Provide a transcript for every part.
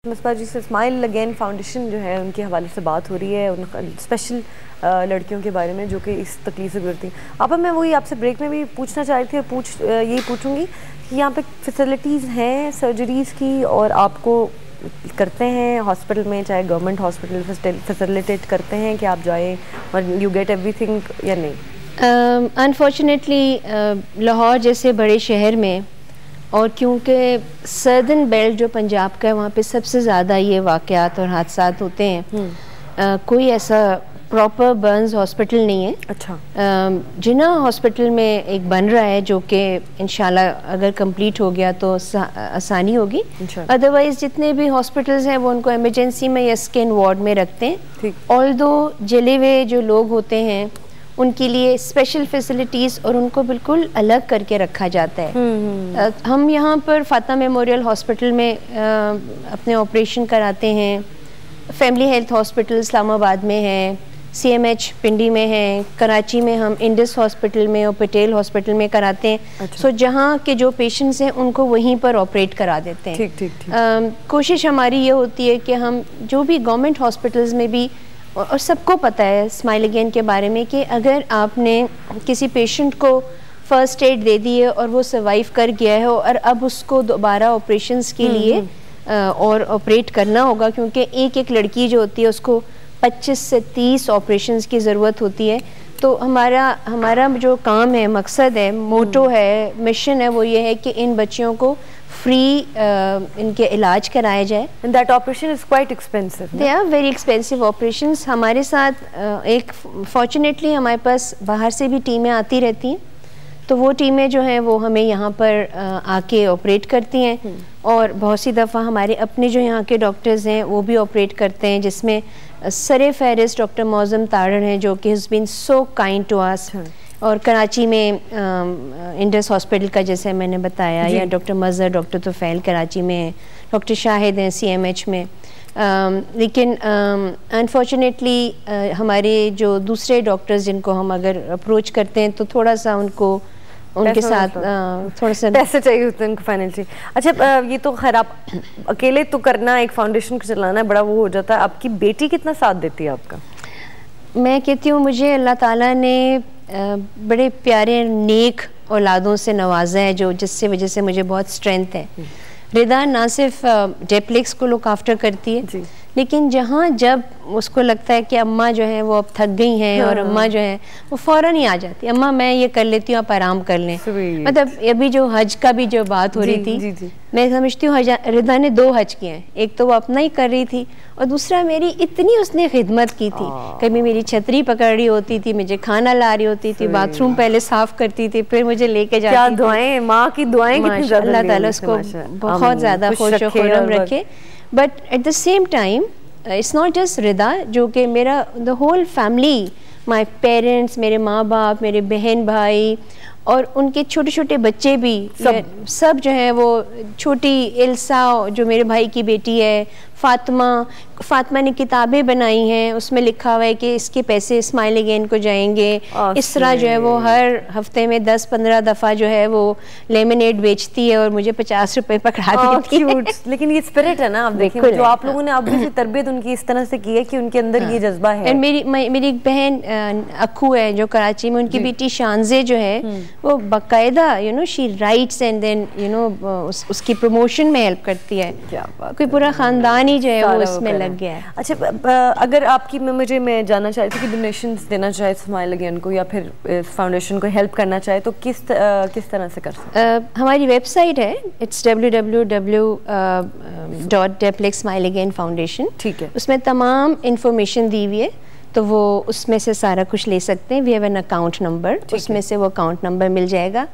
مصباح جی سے smile Again foundation جو ہے ان کے حوالے سے بات ہو رہی ہے، ان اسپیشل لڑکیوں کے بارے میں جو کہ اس تکلیف سے گزرتی ہیں. آپا میں وہی آپ سے بریک میں بھی پوچھنا چاہ رہی تھی اور یہی پوچھوں گی کہ یہاں پہ فیسلٹیز ہیں سرجریز کی اور آپ کو کرتے ہیں ہاسپٹل میں، چاہے گورنمنٹ ہاسپٹل فیسیلیٹیٹ کرتے ہیں کہ آپ جائیں اور یو گیٹ ایوری تھنگ یا نہیں؟ انفارچونیٹلی لاہور جیسے بڑے شہر میں، اور کیونکہ سردرن بیلٹ جو پنجاب کا ہے وہاں پہ سب سے زیادہ یہ واقعات اور حادثات ہوتے ہیں، کوئی ایسا پراپر برنز ہاسپٹل نہیں ہے. اچھا. جناح ہاسپٹل میں ایک بن رہا ہے جو کہ انشاءاللہ اگر کمپلیٹ ہو گیا تو آسانی ہوگی. ادروائز جتنے بھی ہاسپٹلز ہیں وہ ان کو ایمرجنسی میں یا اسکن وارڈ میں رکھتے ہیں. آلدو جلے ہوئے جو لوگ ہوتے ہیں ان کے لیے اسپیشل فیسلٹیز اور ان کو بالکل الگ کر کے رکھا جاتا ہے. ہم یہاں پر فاطمہ میموریل ہاسپٹل میں اپنے آپریشن کراتے ہیں، فیملی ہیلتھ ہاسپٹل اسلام آباد میں ہے، سی ایم ایچ پنڈی میں ہے، کراچی میں ہم انڈس ہاسپٹل میں اور پٹیل ہاسپٹل میں کراتے ہیں. سو جہاں کے جو پیشنٹس ہیں ان کو وہیں پر آپریٹ کرا دیتے ہیں. کوشش ہماری یہ ہوتی ہے کہ ہم جو بھی گورنمنٹ ہاسپٹلز میں بھی، اور سب کو پتہ ہے اسمائل اگین کے بارے میں کہ اگر آپ نے کسی پیشنٹ کو فرسٹ ایڈ دے دی ہے اور وہ سروائیو کر گیا ہے اور اب اس کو دوبارہ آپریشنس کے لیے اور آپریٹ کرنا ہوگا، کیونکہ ایک لڑکی جو ہوتی ہے اس کو 25 سے 30 آپریشنس کی ضرورت ہوتی ہے. تو ہمارا جو کام ہے، مقصد ہے، موٹو ہے، مشن ہے، وہ یہ ہے کہ ان بچیوں کو فری ان کے علاج کرایا جائے. And that operation is quite expensive. They are very expensive operations. ہمارے ساتھ ایک فارچونیٹلی ہمارے پاس باہر سے بھی ٹیمیں آتی رہتی ہیں، تو وہ ٹیمیں جو ہیں وہ ہمیں یہاں پر آ کے آپریٹ کرتی ہیں. اور بہت سی دفعہ ہمارے اپنے جو یہاں کے ڈاکٹرز ہیں وہ بھی آپریٹ کرتے ہیں، جس میں سر فہرست ڈاکٹر معظم تارڑ ہیں جو کہ has been so kind to us. اور کراچی میں انڈس ہاسپٹل کا جیسے میں نے بتایا، یا ڈاکٹر مظہر، ڈاکٹر طفیل کراچی میں ہیں، ڈاکٹر شاہد ہیں سی ایم ایچ میں. لیکن انفارچونیٹلی ہمارے جو دوسرے ڈاکٹرز جن کو ہم اگر اپروچ کرتے ہیں تو تھوڑا سا ان کو ان کے ساتھ تھوڑا سا پیسے چاہیے ہوتے ہیں ان کو فائنینشلی. اچھا یہ تو خیر آپ اکیلے تو کرنا، ایک فاؤنڈیشن کو چلانا بڑا وہ ہو جاتا ہے. آپ کی بیٹی کتنا ساتھ دیتی ہے آپ کا؟ میں کہتی ہوں مجھے اللہ تعالیٰ نے بڑے پیارے نیک اولادوں سے نوازا ہے جس وجہ سے مجھے بہت اسٹرینتھ ہے. ردا نہ صرف ڈیپلیکس کو لک آفٹر کرتی ہے، لیکن جب اس کو لگتا ہے کہ اماں جو ہیں وہ اب تھک گئی ہیں اور اماں جو ہیں وہ فوراً ہی آ جاتی، اماں میں یہ کر لیتی ہوں، آپ آرام کر لیں. مطلب ابھی جو حج کا بھی جو بات ہو رہی تھی، میں سمجھتی ہوں ردا نے 2 حج کیے ہیں. ایک تو وہ اپنا ہی کر رہی تھی، اور دوسرا میری اتنی اس نے خدمت کی تھی. کبھی میری چھتری پکڑ رہی ہوتی تھی، مجھے کھانا لا رہی ہوتی تھی، باتھ روم پہلے صاف کرتی تھی، پھر مجھے لے کے جاتی تھی. دعائیں، ماں کی دعائیں کتنی زیادہ، اللہ تعالیٰ اس کو بہت زیادہ خوش و خرم رکھے. But at the same time it's not just Rida, جو کہ میرا the whole family, my parents, میرے ماں باپ، میرے بہن بھائی اور ان کے چھوٹے چھوٹے بچے بھی سب جو ہیں وہ، چھوٹی السا جو میرے بھائی کی بیٹی ہے، فاطمہ نے کتابیں بنائی ہیں، اس میں لکھا ہوا ہے کہ اس کے پیسے اسمائل اگین کو جائیں گے. اس طرح جو ہے وہ ہر ہفتے میں 10-15 دفعہ جو ہے وہ لیمنیڈ بیچتی ہے اور مجھے 50 روپے پکڑا دیتی ہے. لیکن یہ اسپرٹ ہے نا، آپ دیکھیں جو آپ لوگوں نے اب سے تربیت ان کی اس طرح سے کی ہے کہ ان کے اندر یہ جذبہ ہے. میری ایک بہن اکھو ہے جو کراچی میں، ان کی بیٹی شانزے جو ہے وہ باقاعدہ شی رائٹس اینڈ دین اس کی پروموشن میں ہیلپ کرتی ہے. کوئی پورا خاندان ہی جو ہے وہ اس میں لگ گیا ہے. اچھا اگر آپ کی میں جاننا چاہتی تھی کہ ڈونیشنز دینا چاہے اسمائل اگین کو یا پھر فاؤنڈیشن کو ہیلپ کرنا چاہے تو کس طرح سے کر سکتے؟ ہماری ویب سائٹ ہے، اٹس www.deplex-smile-again-foundation. ٹھیک ہے، اس میں تمام انفارمیشن دی ہوئی ہے، تو وہ اس میں سے سارا کچھ لے سکتے ہیں. We have an account number, اس میں سے وہ اکاؤنٹ نمبر مل جائے گا.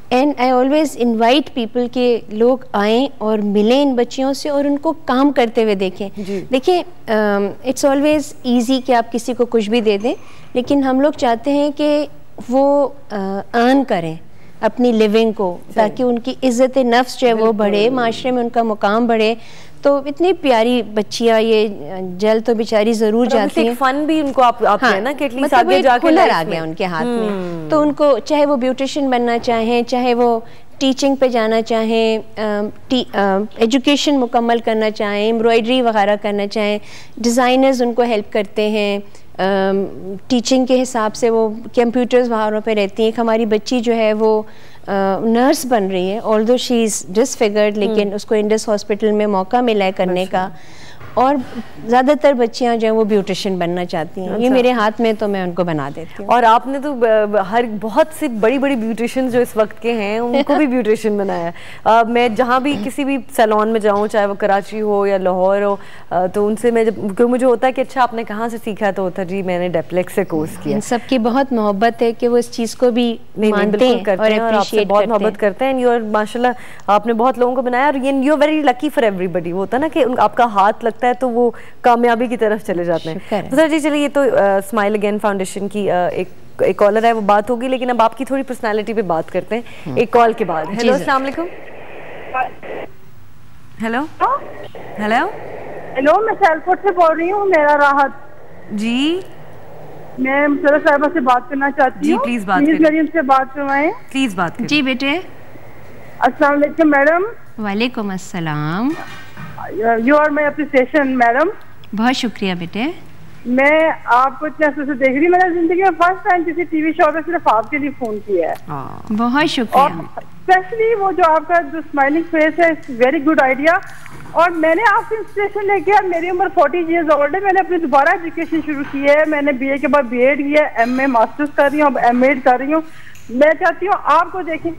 And I always invite people کہ لوگ آئیں اور ملیں ان بچیوں سے اور ان کو کام کرتے ہوئے دیکھیں. دیکھیں اٹس آلویز ایزی کہ آپ کسی کو کچھ بھی دے دیں، لیکن ہم لوگ چاہتے ہیں کہ وہ ارن کریں اپنی لیونگ کو، تاکہ ان کی عزت نفس جو ہے وہ بڑھے، معاشرے میں ان کا مقام بڑھے. تو اتنی پیاری بچیاں، یہ جل تو بیچاری ضرور جاتی ہیں، فن بھی ان کو آپ ہیں نا کہ مطلب ایک ہنر آ گیا ان کے ہاتھ میں. تو ان کو چاہے وہ بیوٹیشین بننا چاہیں، چاہے وہ ٹیچنگ پہ جانا چاہیں, ایجوکیشن مکمل کرنا چاہیں, ایمبرائڈری وغیرہ کرنا چاہیں, ڈیزائنرز ان کو ہیلپ کرتے ہیں. ٹیچنگ کے حساب سے وہ کمپیوٹرز وہاں پہ رہتی ہیں. ایک ہماری بچی جو ہے وہ نرس بن رہی ہے, آلدو شی از ڈسفگرڈ, لیکن اس کو انڈس ہاسپٹل میں موقع ملا ہے کرنے کا. اور زیادہ تر بچیاں جو ہیں وہ بیوٹیشین بننا چاہتی ہیں. یہ میرے ہاتھ میں تو میں ان کو بنا دیتی ہوں. اور آپ نے تو ہر بہت سی بڑی بڑی بیوٹیشین جو اس وقت کے ہیں ان کو بھی بیوٹیشین بنایا ہے. میں جہاں بھی کسی بھی سیلون میں جاؤں, چاہے وہ کراچی ہو یا لاہور ہو, تو ان سے میں جب مجھے ہوتا ہے کہ اچھا آپ نے کہاں سے سیکھا, تو ہوتا جی میں نے ڈیپلیکس سے کورس کیا. سب کی بہت محبت ہے کہ وہ اس چیز کو بھی مانتے ہیں اور آپ سے بہت محبت کرتے ہیں. اور ماشاء اللہ آپ نے بہت لوگوں کو بنایا, اور you very lucky for everybody. وہ ہوتا ہے نا کہ آپ کا ہاتھ لگتا ہے تو وہ کامیابی کی طرف چلے جاتے ہیں. سر جی چلیے, یہ تو اسمائل اگین فاؤنڈیشن کی ایک کالر ہے, وہ بات ہوگی, لیکن اب آپ کی تھوڑی پرسنالٹی پہ بات کرتے ہیں ایک کال کے بعد. ہیلو, السلام علیکم. ہیلو ہیلو ہیلو, میں سیلکوٹ سے بول رہی ہوں. میرا راحت جی, میں مسرہ صاحبہ سے بات کرنا چاہتی ہوں. پلیز بات کریں, میری ان سے بات کروائیں. پلیز بات کریں. جی بیٹے. السلام علیکم میڈم. وعلیکم السلام. You are my appreciation madam. بہت شکریہ بیٹے. میں آپ کو اتنے عرصے سے دیکھ رہی ہوں. میں نے زندگی میں فرسٹ ٹائم کسی ٹی وی شو پہ صرف آپ کے لیے فون کیا ہے. بہت شکریہ. اور اسپیشلی وہ جو آپ کا جو اسمائلنگ فیس ہے, اٹس ویری گڈ آئیڈیا. اور میں نے آپ سے انسپریشن لے کے, میری عمر 40 ایئرز اولڈ ہے, میں نے اپنی دوبارہ ایجوکیشن شروع کی ہے. میں نے بی اے کے بعد بی ایڈ کی ہے, ایم اے ماسٹرز کر رہی ہوں, اب ایم ایڈ کر رہی ہوں. میں چاہتی ہوں آپ کو دیکھیں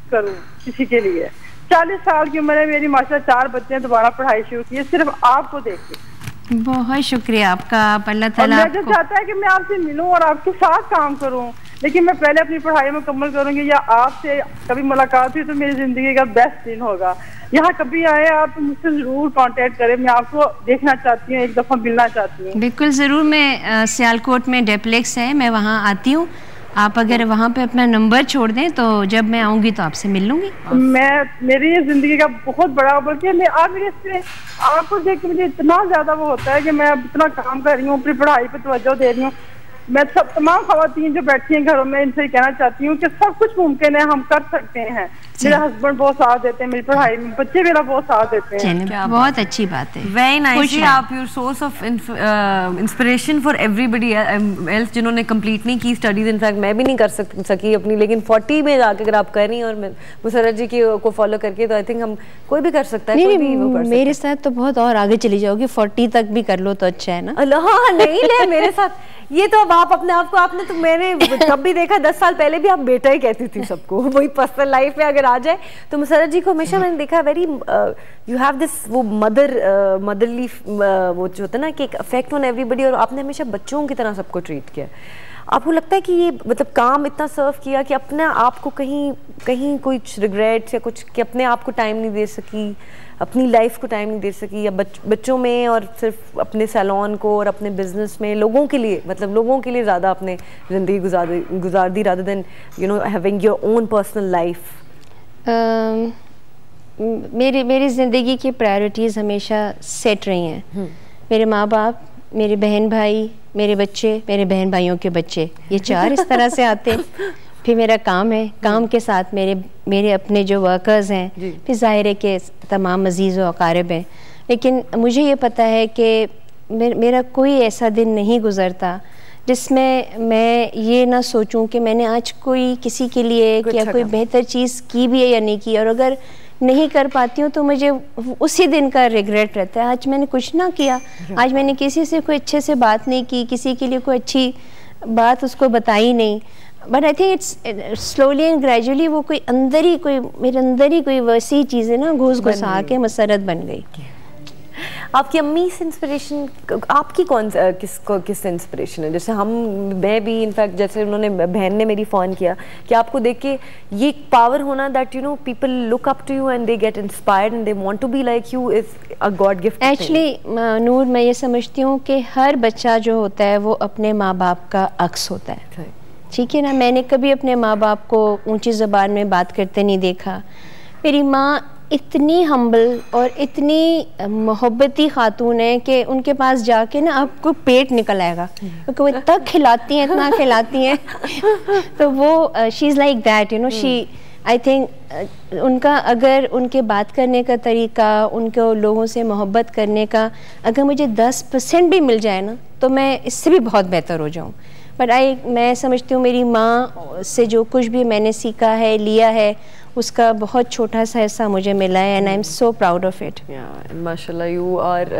کروں کسی کے لیے. 40 سال کی عمر ہے میری, ماشاءاللہ 4 بچے ہیں, دوبارہ پڑھائی شروع کی ہے صرف آپ کو دیکھ کے. بہت شکریہ آپ کا. اللہ تعالیٰ میں جو چاہتا ہے کہ میں آپ سے ملوں اور آپ کے ساتھ کام کروں, لیکن میں پہلے اپنی پڑھائی مکمل کروں گی. یا آپ سے کبھی ملاقات ہوئی تو میری زندگی کا بیسٹ دن ہوگا. یہاں کبھی آئے آپ مجھ سے ضرور کانٹیکٹ کریں. میں آپ کو دیکھنا چاہتی ہوں, ایک دفعہ ملنا چاہتی ہوں. بالکل ضرور. میں سیالکوٹ میں ڈیپلیکس ہے, میں وہاں آتی ہوں. آپ اگر وہاں پہ اپنا نمبر چھوڑ دیں تو جب میں آؤں گی تو آپ سے مل لوں گی. میری زندگی کا بہت بڑا, بلکہ آپ کو دیکھ کے مجھے اتنا زیادہ وہ ہوتا ہے کہ میں اب اتنا کام کر رہی ہوں, اپنی پڑھائی پہ توجہ دے رہی ہوں. میں تمام خواتین جو بیٹھی ہیں گھروں میں, ان سے کہنا چاہتی ہوں کہ سب کچھ ممکن ہے, ہم کر سکتے ہیں. میرا ہسبینڈ بہت ساتھ دیتے ہیں میری پڑھائی میں, بچے میرا بہت ساتھ دیتے ہیں. بہت اچھی بات ہے. Very nice. آپ your source of inspiration for everybody else جنہوں نے کمپلیٹ نہیں کی اسٹڈیز. انفیکٹ میں بھی نہیں کر سکی اپنی, لیکن 40 میں جا کے اگر آپ کر رہی ہیں اور مسرت جی کو فالو کر کے, تو آئی تھنک ہم کوئی بھی کر سکتا ہے. میرے ساتھ تو بہت اور آگے چلی جاؤ گی, 40 تک بھی کر لو تو اچھا ہے نا. ہاں نہیں لے میرے ساتھ, یہ تو اب آپ اپنے آپ کو, آپ نے تو میں نے کب بھی دیکھا 10 سال پہلے بھی آپ بیٹا ہی کہتی تھی سب کو. وہی پرسنل لائف میں اگر آ جائے تو مسرت جی کو ہمیشہ میں نے دیکھا ویری یو ہیو دس وہ مدرلی وہ جو ہوتا ہے نا کہ ایک افیکٹ آن ایوری بڈی. اور آپ نے ہمیشہ بچوں کی طرح سب کو ٹریٹ کیا. آپ کو لگتا ہے کہ یہ مطلب کام اتنا سرو کیا کہ اپنے آپ کو کہیں کچھ ریگریٹس یا کچھ, کہ اپنے آپ کو ٹائم نہیں دے سکی, اپنی لائف کو ٹائم نہیں دے سکی, یا بچوں میں اور صرف اپنے سیلون کو اور اپنے بزنس میں لوگوں کے لیے, مطلب لوگوں کے لیے زیادہ اپنے زندگی گزار دی rather than you know having your own personal life? میری زندگی کی پرائیورٹیز ہمیشہ سیٹ رہی ہیں. میرے ماں باپ, میرے بہن بھائی, میرے بچے, میرے بہن بھائیوں کے بچے, یہ 4 اس طرح سے آتے ہیں. پھر میرا کام ہے, کام کے ساتھ میرے اپنے جو ورکرز ہیں, پھر ظاہر ہے کہ تمام عزیز و اقارب ہیں. لیکن مجھے یہ پتہ ہے کہ میرا کوئی ایسا دن نہیں گزرتا جس میں یہ نہ سوچوں کہ میں نے آج کوئی کسی کے لیے یا کوئی بہتر چیز کی بھی ہے یا نہیں کی. اور اگر نہیں کر پاتی ہوں تو مجھے اسی دن کا ریگریٹ رہتا ہے, آج میں نے کچھ نہ کیا, آج میں نے کسی سے کوئی اچھے سے بات نہیں کی, کسی کے لیے کوئی اچھی بات اس کو بتائی نہیں. But I think it's slowly and gradually وہ میرے اندر ہی کوئی ویسی چیزیں نا گھس آ کے مسرت بن گئی. آپ کی امی سے انسپریشن, آپ کی کس سے انسپریشن ہے؟ جیسے میں بھی انفیکٹ جیسے انہوں نے, بہن نے میری فون کیا کہ آپ کو دیکھ کے یہ پاور ہونا that you know people look up to you and they get inspired and they want to be like you is a God gift. Actually Noor, میں یہ سمجھتی ہوں کہ ہر بچہ جو ہوتا ہے وہ اپنے ماں باپ کا عکس ہوتا ہے. ٹھیک ہے نا. میں نے کبھی اپنے ماں باپ کو اونچی زبان میں بات کرتے نہیں دیکھا. میری ماں اتنی ہمبل اور اتنی محبتی خاتون ہے کہ ان کے پاس جا کے نا آپ کو پیٹ نکل آئے گا, کیونکہ وہ اتنا کھلاتی ہیں تو وہ she is like that, you know, I think ان کا اگر ان کے بات کرنے کا طریقہ, ان کو لوگوں سے محبت کرنے کا اگر مجھے 10% بھی مل جائے نا تو میں اس سے بھی بہت بہتر ہو جاؤں. بٹ میں سمجھتی ہوں میری ماں سے جو کچھ بھی میں نے سیکھا ہے, لیا ہے, اس کا بہت چھوٹا سا حصہ مجھے ملا ہے, and I am so proud of it. ماشاء اللہ یو. اور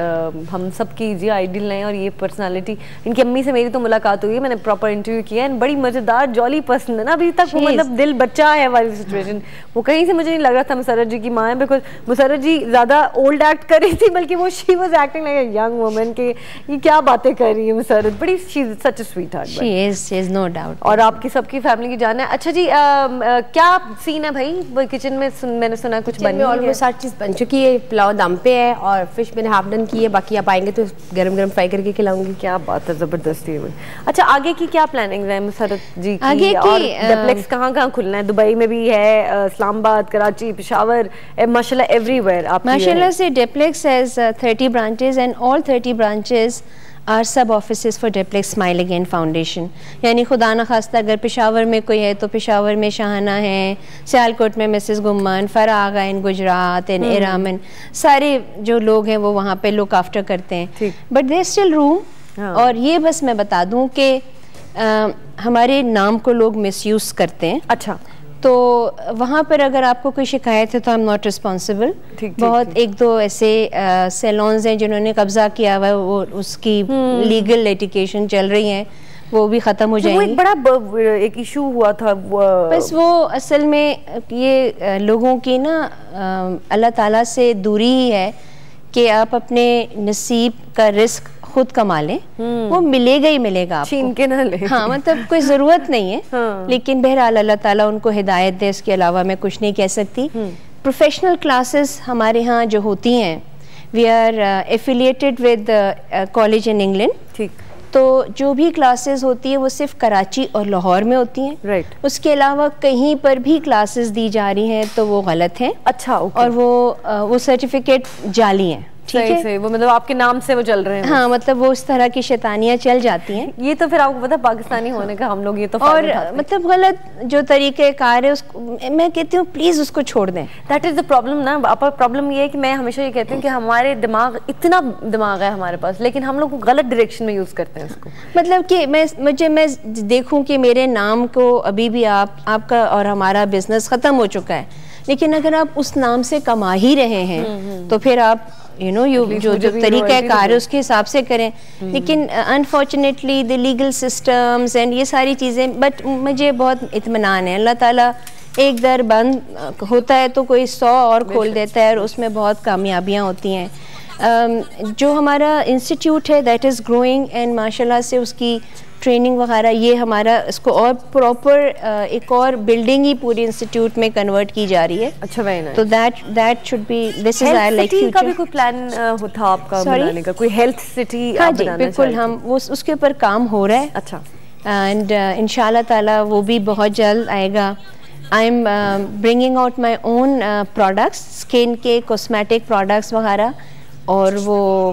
ہم سب کی جی آئیڈیل ہیں, اور یہ پرسنالٹی ان کی امی سے میری تو ملاقات ہوئی ہے, میں نے پراپر انٹرویو کیا ہے, بڑی مزیدار جولی پرسن ہے نا ابھی تک, وہ مطلب دل بچہ ہے والی سچویشن. وہ کہیں سے مجھے نہیں لگ رہا تھا مسرت جی کی ماں ہے, بیکاز مسرت جی زیادہ اولڈ ایکٹ کر رہی تھی, بلکہ وہ she was acting like a young woman کہ یہ کیا باتیں کر رہی ہے مسرت, بڑی she is such a sweetheart. She is no doubt. اور آپ کی سب کی فیملی کی جان ہے. اچھا جی, کیا سین ہے بھائی کچن میں؟ میں نے سنا کچھ بن آلموسٹ ہر چیز بن چکی ہے, پلاؤ دم پہ ہے اور فش میں نے ہاف ڈن کی ہے, باقی آپ آئیں گے تو گرم گرم فرائی کر کے کھلاؤں گی. کیا بات ہے, زبردستی ہے. اچھا آگے کی کیا پلاننگ ہے مسرت جی کی؟ اور ڈپلیکس کہاں کہاں کھلنا ہے؟ دبئی میں بھی ہے, اسلام آباد, کراچی, پشاور, ماشاء اللہ ایوری ویئر. آپ ماشاء اللہ سے Duplex has 30 branches and all 30 branches are sub offices for Duplex Smile Again Foundation. یعنی خدا نخواستہ اگر پشاور میں کوئی ہے تو پشاور میں شاہانہ ہیں, سیالکوٹ میں مسز گمان, فراغ ان گجرات اینڈ ارامن, سارے جو لوگ ہیں وہ وہاں پہ لک آفٹر کرتے ہیں. بٹ دیر اسٹل روم. اور یہ بس میں بتا دوں کہ ہمارے نام کو لوگ مس یوز کرتے ہیں. اچھا, تو وہاں پر اگر آپ کو کوئی شکایت ہے تو ہم ناٹ رسپانسبل. بہت ایک دو ایسے سیلونز ہیں جنہوں نے قبضہ کیا ہوا ہے, وہ اس کی لیگل لیٹیگیشن چل رہی ہیں, وہ بھی ختم ہو جائیں گی. ایک بڑا ایک ایشو ہوا تھا, بس وہ اصل میں یہ لوگوں کی نا اللہ تعالیٰ سے دوری ہی ہے کہ آپ اپنے نصیب کا رزق خود کما لیں, وہ ملے گا ہی ملے گا, آپ چھین کے نہ لیں. ہاں مطلب کوئی ضرورت نہیں ہے, لیکن بہرحال اللہ تعالیٰ ان کو ہدایت دے, اس کے علاوہ میں کچھ نہیں کہہ سکتی. پروفیشنل کلاسز ہمارے ہاں جو ہوتی ہیں, we are affiliated with college in England. ٹھیک. تو جو بھی کلاسز ہوتی ہیں وہ صرف کراچی اور لاہور میں ہوتی ہیں. رائٹ. اس کے علاوہ کہیں پر بھی کلاسز دی جا رہی ہیں تو وہ غلط ہیں. اچھا, اور وہ سرٹیفکیٹ جعلی ہیں. صحیح سے وہ مطلب آپ کے نام سے وہ چل رہے ہیں. ہاں مطلب وہ اس طرح کی شیطانیاں چل جاتی ہیں. یہ تو پھر آپ کو پتا پاکستانی ہونے کا ہم لوگ یہ تو اور مطلب غلط جو طریقہ کار ہے اس کو میں کہتی ہوں پلیز اس کو چھوڑ دیں. دیٹ از دا پرابلم نا. پرابلم یہ ہے کہ میں ہمیشہ یہ کہتی ہوں کہ ہمارے اتنا دماغ ہے ہمارے پاس, لیکن ہم لوگ غلط ڈائریکشن میں یوز کرتے ہیں اس کو. مطلب کہ میں دیکھوں کہ میرے نام کو ابھی بھی آپ کا اور ہمارا بزنس ختم ہو چکا ہے, لیکن اگر آپ اس نام سے کما ہی رہے ہیں تو پھر آپ جو طریقہ کار ہے اس کے حساب سے کریں. لیکن unfortunately the legal systems and یہ ساری چیزیں, بٹ مجھے بہت اطمینان ہے, اللہ تعالیٰ ایک در بند ہوتا ہے تو کوئی 100 اور کھول دیتا ہے, اور اس میں بہت کامیابیاں ہوتی ہیں. جو ہمارا انسٹیٹیوٹ ہے دیٹ از گروئنگ, اینڈ ماشاء اللہ سے اس کی ٹریننگ وغیرہ یہ ہمارا اس کو اور پراپر ایک اور بلڈنگ ہی پوری انسٹیٹیوٹ میں کنورٹ کی جا رہی ہے. اچھا, ویری نائس. تو that should be this is I like future. کا بھی کوئی پلان ہوتا آپ کا بنانے کا, کوئی ہیلتھ سٹی؟ ہاں جی بالکل, ہم اس کے اوپر کام ہو رہا ہے. اچھا. اینڈ انشاءاللہ تعالیٰ وہ بھی بہت جلد آئے گا. I am bringing out my own products, skin کے کاسمیٹک پروڈکٹس وغیرہ, اور وہ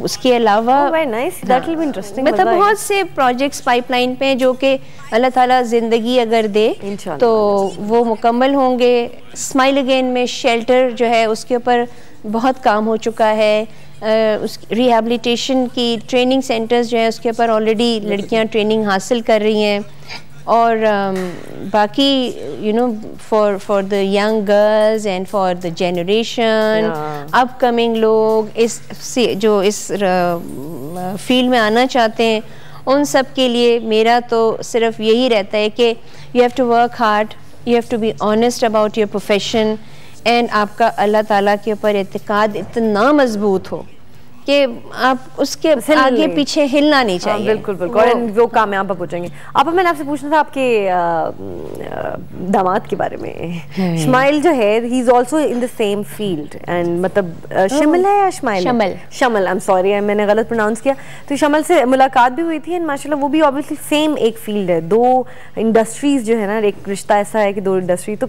اس کے علاوہ مطلب بہت سے پروجیکٹس پائپ لائن پہ ہیں جو کہ اللہ تعالیٰ زندگی اگر دے تو وہ مکمل ہوں گے. اسمائل اگین میں شیلٹر جو ہے اس کے اوپر بہت کام ہو چکا ہے. اس ریہیبلیٹیشن کی ٹریننگ سینٹرز جو ہیں اس کے اوپر آلریڈی لڑکیاں ٹریننگ حاصل کر رہی ہیں. اور باقی for the young girls and for the generation up coming لوگ اس فیلڈ میں آنا چاہتے ہیں, ان سب کے لیے میرا تو صرف یہی رہتا ہے کہ you have to work hard, you have to be honest about your profession, and آپ کا اللہ تعالیٰ کے اوپر اعتقاد اتنا مضبوط ہو کہ آپ اس کے آگے پیچھے ہلنا نہیں چاہیے. بالکل بالکل, اور وہ کامیاب ہو جائیں گے. آپ میں نے آپ سے پوچھنا تھا آپ کے داماد کے بارے میں. شمائل جو ہے he is also in the same field, and مطلب شمل ہے یا شمائل؟ شمل, آئی ایم سوری میں نے غلط پروناؤنس کیا. تو شمل سے ملاقات بھی ہوئی تھی, اینڈ ماشاء اللہ وہ بھی آبویسلی سیم ایک فیلڈ ہے. 2 انڈسٹریز جو ہے نا, ایک رشتہ ایسا ہے کہ 2 انڈسٹری تو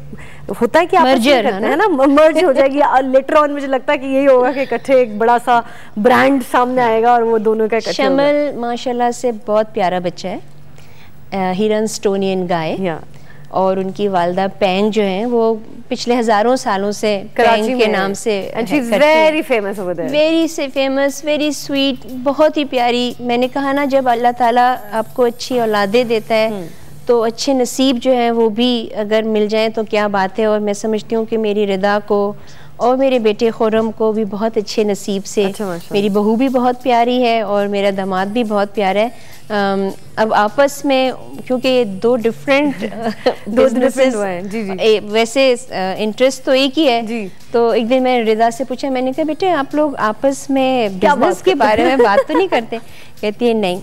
ہوتا ہے کہ آپ ہے نا مرج ہو جائے گی. لیٹر آن مجھے لگتا ہے کہ یہی ہوگا کہ اکٹھے ایک بڑا سا برانڈ سامنے آئے گا اور وہ دونوں کا اکٹھے. شمل ماشاءاللہ سے بہت پیارا بچہ ہے, ہی رنز ٹونی اینڈ گائے, اور ان کی والدہ پینگ جو ہیں وہ پچھلے ہزاروں سالوں سے پینگ کے نام سے very famous very famous very sweet, بہت ہی پیاری. میں نے کہا نا جب اللہ تعالیٰ آپ کو اچھی اولادیں دیتا ہے تو اچھے نصیب جو ہیں وہ بھی اگر مل جائیں تو کیا بات ہے. اور میں سمجھتی ہوں کہ میری رضا کو اور میرے بیٹے خرم کو بھی بہت اچھے نصیب سے, میری بہو بھی بہت پیاری ہے اور میرا داماد بھی بہت پیارا ہے. اب آپس میں کیونکہ یہ دو ڈفرینٹ بزنسز ویسے انٹرسٹ تو ایک ہی ہے, تو ایک دن میں رضا سے پوچھا, میں نے کہا بیٹے آپ لوگ آپس میں بزنس کے بارے میں بات تو نہیں کرتے؟ کہتی ہے نہیں,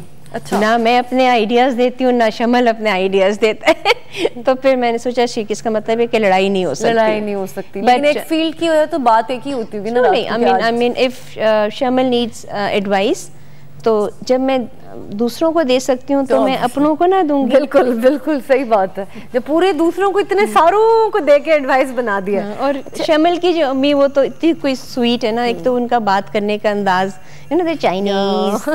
نہ میں اپنے آئیڈیاز دیتی ہوں نہ شمل اپنے آئیڈیاز دیتا ہے. تو پھر میں نے سوچا شیک اس کا مطلب ہے کہ لڑائی نہیں ہو سکتی, لیکن ایک فیلڈ کی وجہ تو بات ایک ہی ہوتی ہوگی نا. نہیں, I mean if Shamal needs advice تو جب میں دوسروں کو دے سکتی ہوں تو میں اپنوں کو نہ دوں گی. بالکل بالکل صحیح بات ہے, جب پورے دوسروں کو اتنے ساروں کو دے کے ایڈوائس بنا دیا. اور شمل کی جو امی وہ تو اتنی کوئی سویٹ ہے نا, ایک تو ان کا بات کرنے کا انداز Chinese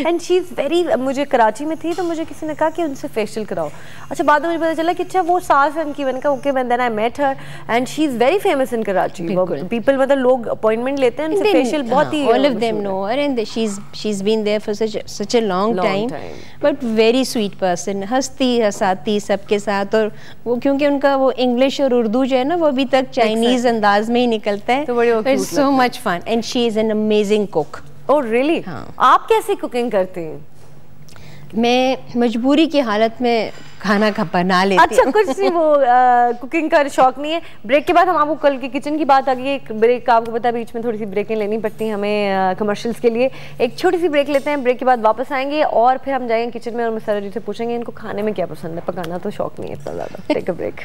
and she is very. مجھے کراچی میں تھی تو مجھے کسی نے کہا کہ ان سے فیشیل کراؤ. اچھا بعد میں مجھے پتا چلا کہ اچھا وہ ساس ہے ان کی. میں نے کہا okay, then I met her and she is very famous in Karachi. People مطلب لوگ اپوائنٹمنٹ لیتے ہیں ان سے فیشیل بہت ہی. all of them know her and she's been there for such a long time but very sweet person. ہنستی ہساتی سب کے ساتھ, اور وہ کیونکہ ان کا وہ انگلش اور اردو جو ہے نا وہ ابھی تک چائنیز انداز میں ہی نکلتا ہے. It's so much fun and she is an amazing cook. Oh really? آپ کیسی کوکنگ کرتے ہیں؟ میں مجبوری کی حالت میں کھانا بنا لیتی ہوں. اچھا کچھ نہیں, وہ کوکنگ کا شوق نہیں ہے. بریک کے بعد ہم آپ کو کل کی کچن کی بات آ گئی. ایک بریک آپ کو پتا ہے بیچ میں تھوڑی سی بریکیں لینی پڑتی ہیں ہمیں کمرشلس کے لیے. ایک چھوٹی سی بریک لیتے ہیں, بریک کے بعد واپس آئیں گے اور پھر ہم جائیں گے کچن میں اور مسالہ جی سے پوچھیں گے ان کو کھانے میں کیا پسند ہے. پکانا تو شوق نہیں ہے اتنا زیادہ. ٹیک اے بریک.